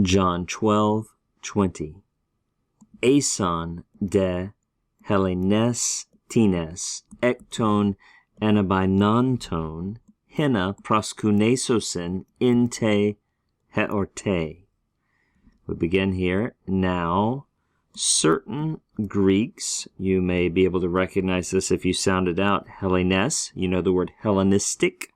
John 12:20. Aison de Hellenes tines ekton anabainanton hena proskunesosin inte heorte. We begin here. Now, certain Greeks, you may be able to recognize this if you sound it out. Hellenes, you know the word Hellenistic,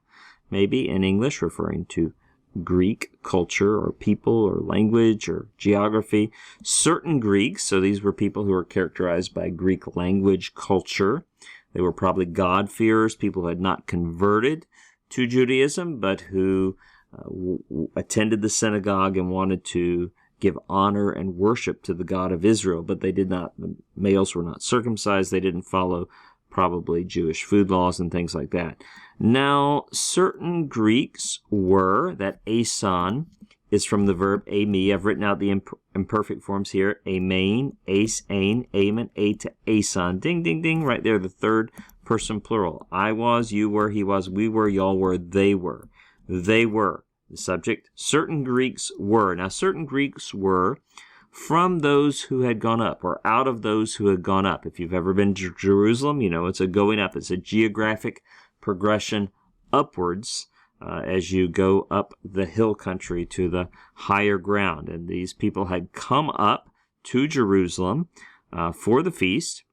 maybe in English, referring to Greek culture or people or language or geography. Certain Greeks, so these were people who were characterized by Greek language culture. They were probably God-fearers, people who had not converted to Judaism, but who attended the synagogue and wanted to give honor and worship to the God of Israel, but they did not, the males were not circumcised, they didn't follow probably Jewish food laws and things like that. Now, certain Greeks were, that ason is from the verb ami. I've written out the imperfect forms here. Amain, ace, ain, amen, a to ason. Ding, ding, ding, right there, the third person plural. I was, you were, he was, we were, y'all were, they were. They were. The subject, certain Greeks were. Now, certain Greeks were from those who had gone up, or out of those who had gone up. If you've ever been to Jerusalem, you know it's a going up. It's a geographic progression upwards as you go up the hill country to the higher ground. And these people had come up to Jerusalem for the feast,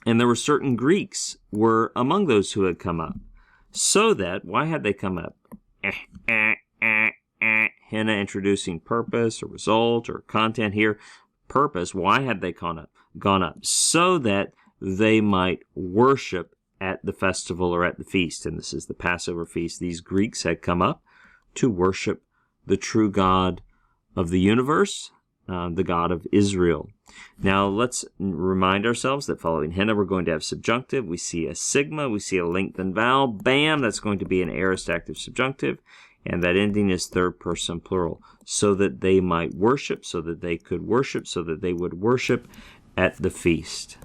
and there were certain Greeks were among those who had come up. So that, why had they come up? Hannah introducing purpose or result or content here. Purpose, why had they gone up? So that they might worship at the festival or at the feast. And this is the Passover feast. These Greeks had come up to worship the true God of the universe, the God of Israel. Now let's remind ourselves that following Hannah, we're going to have subjunctive. We see a sigma, we see a lengthened vowel. Bam, that's going to be an aorist active subjunctive. And that ending is third person plural. So that they might worship, so that they could worship, so that they would worship at the feast.